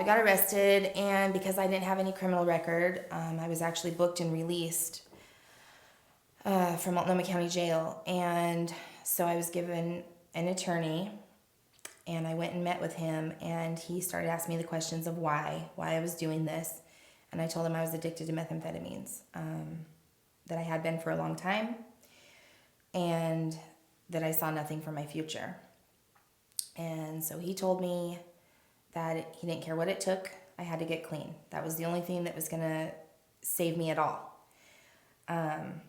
got arrested, and because I didn't have any criminal record, I was actually booked and released from Multnomah County Jail. And so I was given an attorney, and I went and met with him, and he started asking me the questions of why I was doing this. And I told him I was addicted to methamphetamines, that I had been for a long time, and that I saw nothing for my future. And so he told me that he didn't care what it took. I had to get clean. That was the only thing that was going to save me at all. And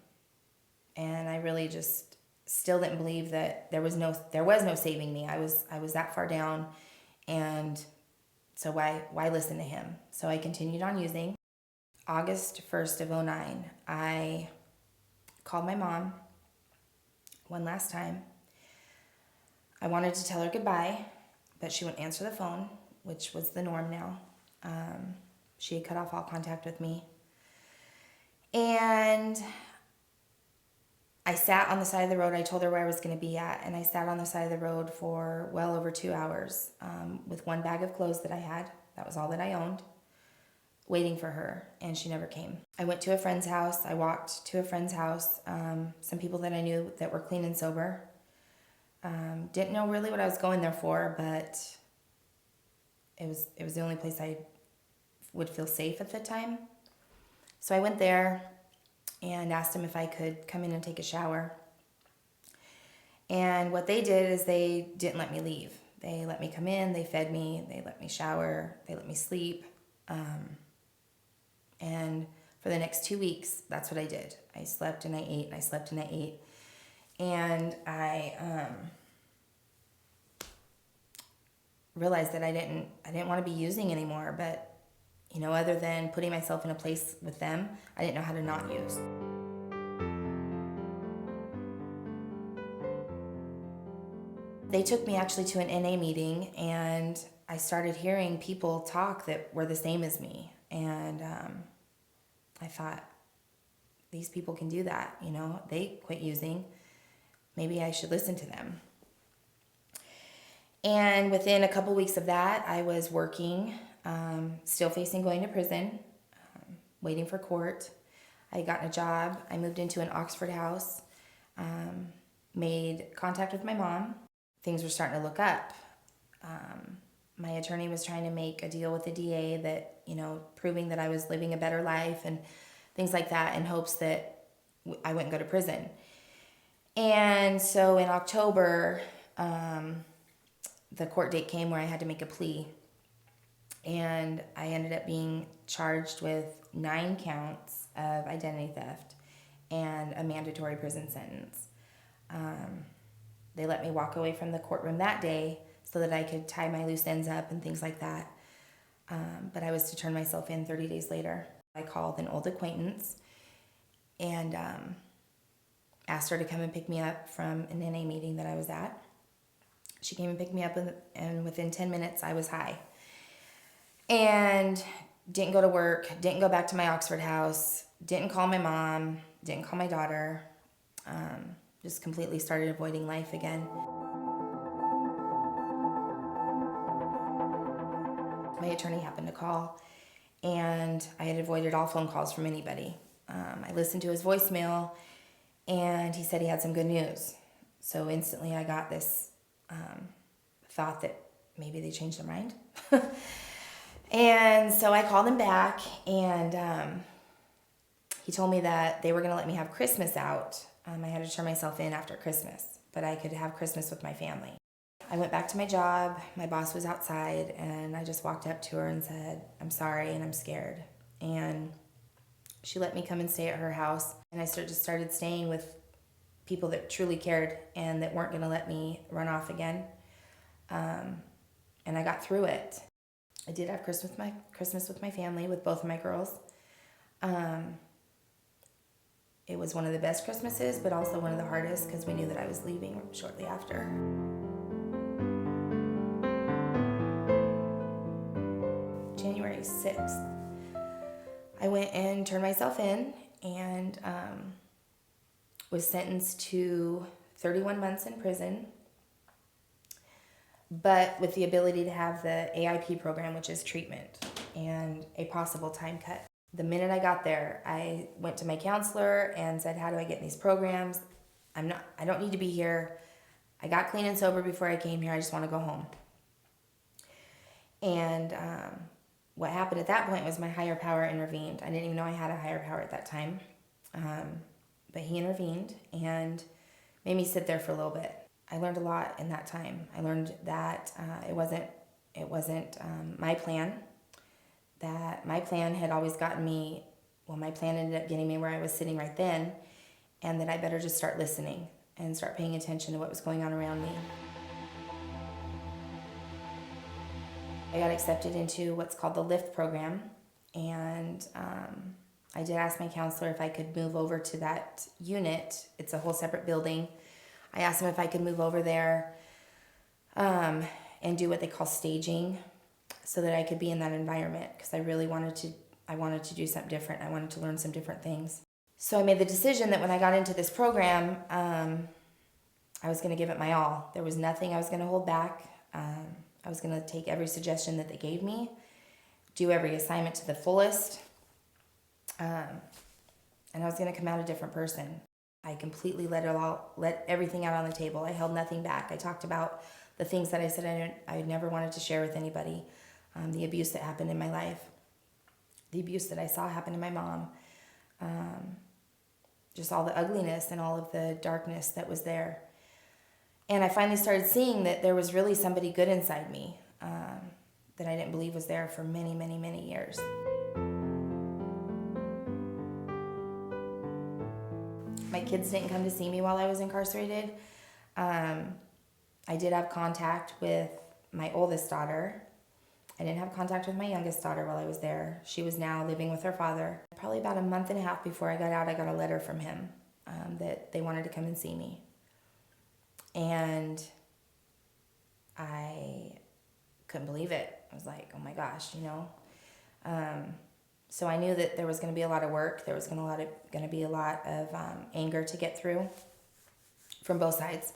I really just still didn't believe that there was no saving me. I was that far down, and so why listen to him? So I continued on using. August 1st of 2009, I called my mom one last time. I wanted to tell her goodbye, but she wouldn't answer the phone, which was the norm now. She had cut off all contact with me. And I sat on the side of the road. I told her where I was going to be at, and I sat on the side of the road for well over 2 hours with one bag of clothes that I had. That was all that I owned, waiting for her, and she never came. I went to a friend's house. I walked to a friend's house, some people that I knew that were clean and sober. Didn't know really what I was going there for, but it was the only place I would feel safe at the time. So I went there and asked them if I could come in and take a shower. And what they did is they didn't let me leave. They let me come in, they fed me, they let me shower, they let me sleep. And for the next 2 weeks, that's what I did. I slept and I ate, and I slept and I ate. And I realized that I didn't want to be using anymore, but other than putting myself in a place with them, I didn't know how to not use. They took me actually to an NA meeting, and I started hearing people talk that were the same as me. And I thought, these people can do that, they quit using. Maybe I should listen to them. And within a couple weeks of that, I was working, still facing going to prison, waiting for court. I got a job. I moved into an Oxford house, made contact with my mom. Things were starting to look up. My attorney was trying to make a deal with the DA that, proving that I was living a better life and things like that, in hopes that I wouldn't go to prison. And so in October, the court date came where I had to make a plea. And I ended up being charged with 9 counts of identity theft and a mandatory prison sentence. They let me walk away from the courtroom that day so that I could tie my loose ends up and things like that. But I was to turn myself in 30 days later. I called an old acquaintance and asked her to come and pick me up from an NA meeting that I was at. She came and picked me up, and within 10 minutes I was high. And didn't go to work, didn't go back to my Oxford house, didn't call my mom, didn't call my daughter. Just completely started avoiding life again. My attorney happened to call, and I had avoided all phone calls from anybody. I listened to his voicemail, and he said he had some good news. So instantly I got this thought that maybe they changed their mind. And so I called him back, and he told me that they were going to let me have Christmas out. I had to turn myself in after Christmas, but I could have Christmas with my family. I went back to my job. My boss was outside, and I just walked up to her and said, "I'm sorry and I'm scared." And she let me come and stay at her house, and I just started staying with people that truly cared and that weren't going to let me run off again. And I got through it. I did have Christmas with my family, with both of my girls. It was one of the best Christmases, but also one of the hardest, because we knew that I was leaving shortly after. January 6th, I went and turned myself in, and was sentenced to 31 months in prison. but with the ability to have the AIP program, which is treatment, and a possible time cut. The minute I got there, I went to my counselor and said, how do I get in these programs? I don't need to be here. I got clean and sober before I came here. I just want to go home. And what happened at that point was my higher power intervened. I didn't even know I had a higher power at that time. But he intervened and made me sit there for a little bit. I learned a lot in that time. I learned that it wasn't my plan. That my plan had always gotten me, my plan ended up getting me where I was sitting right then, and that I better just start listening and start paying attention to what was going on around me. I got accepted into what's called the LIFT program, and I did ask my counselor if I could move over to that unit. It's a whole separate building. I asked him if I could move over there and do what they call staging, so that I could be in that environment, because I really wanted to do something different. I wanted to learn some different things. So I made the decision that when I got into this program, I was going to give it my all. There was nothing I was going to hold back. I was going to take every suggestion that they gave me, do every assignment to the fullest, and I was going to come out a different person. I completely let everything out on the table. I held nothing back. I talked about the things that I said I never wanted to share with anybody. The abuse that happened in my life, the abuse that I saw happen to my mom, just all the ugliness and all of the darkness that was there. And I finally started seeing that there was really somebody good inside me that I didn't believe was there for many, many, many years. My kids didn't come to see me while I was incarcerated. I did have contact with my oldest daughter. I didn't have contact with my youngest daughter while I was there. She was now living with her father. Probably about a month and a half before I got out, I got a letter from him that they wanted to come and see me. And I couldn't believe it. I was like, oh my gosh, So I knew that there was going to be a lot of work. There was going to be a lot of anger to get through from both sides.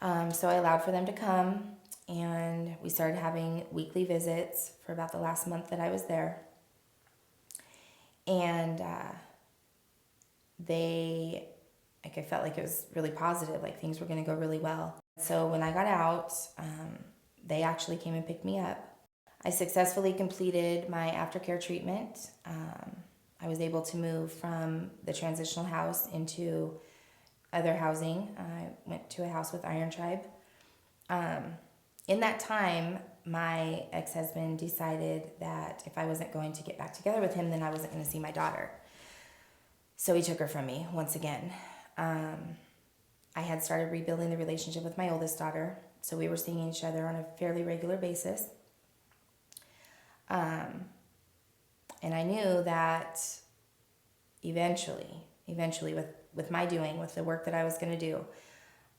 So I allowed for them to come, and we started having weekly visits for about the last month that I was there. And I felt like it was really positive, like things were going to go really well. So when I got out, they actually came and picked me up. I successfully completed my aftercare treatment. I was able to move from the transitional house into other housing. I went to a house with Iron Tribe. In that time, my ex-husband decided that if I wasn't going to get back together with him, then I wasn't going to see my daughter. So he took her from me once again. I had started rebuilding the relationship with my oldest daughter, so we were seeing each other on a fairly regular basis. And I knew that eventually with my doing, with the work that I was going to do,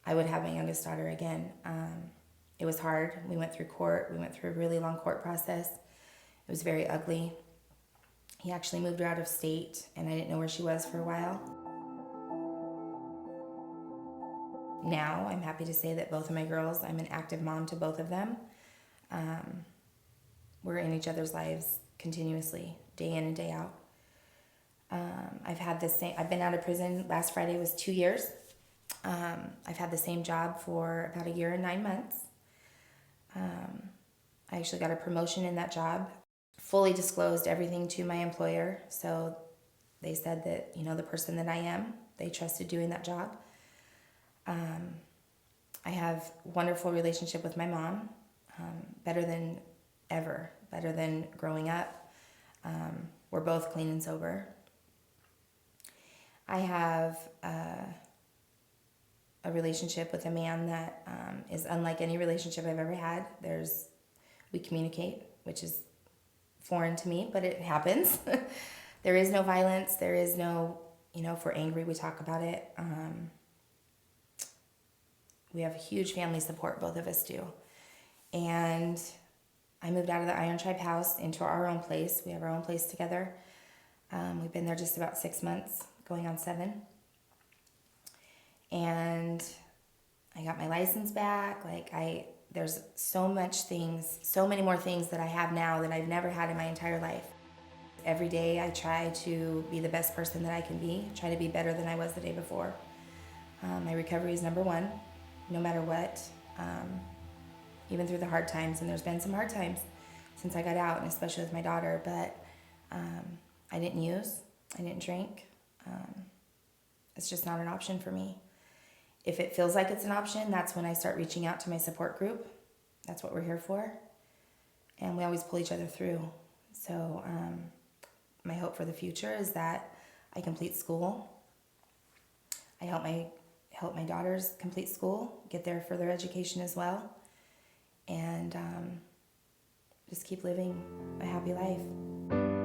I would have my youngest daughter again. It was hard. We went through court. We went through a really long court process. It was very ugly. He actually moved her out of state, and I didn't know where she was for a while. Now, I'm happy to say that both of my girls, I'm an active mom to both of them. We're in each other's lives continuously, day in and day out. I've been out of prison. Last Friday was 2 years. I've had the same job for about 1 year and 9 months. I actually got a promotion in that job. Fully disclosed everything to my employer. So they said that, the person that I am, they trusted doing that job. I have a wonderful relationship with my mom, better than ever, better than growing up. We're both clean and sober. I have a relationship with a man that is unlike any relationship I've ever had. We communicate, which is foreign to me, but it happens. There is no violence. There is no, if we're angry, we talk about it. We have huge family support, both of us do. And I moved out of the Iron Tribe house into our own place. We have our own place together. We've been there just about 6 months, going on 7. And I got my license back. there's so many more things that I have now that I've never had in my entire life. Every day I try to be the best person that I can be, try to be better than I was the day before. My recovery is number one, no matter what, even through the hard times. And there's been some hard times since I got out, and especially with my daughter, but I didn't use, I didn't drink. It's just not an option for me. If it feels like it's an option, that's when I start reaching out to my support group. That's what we're here for. And we always pull each other through. So my hope for the future is that I complete school. I help my daughters complete school, get their further education as well, and just keep living a happy life.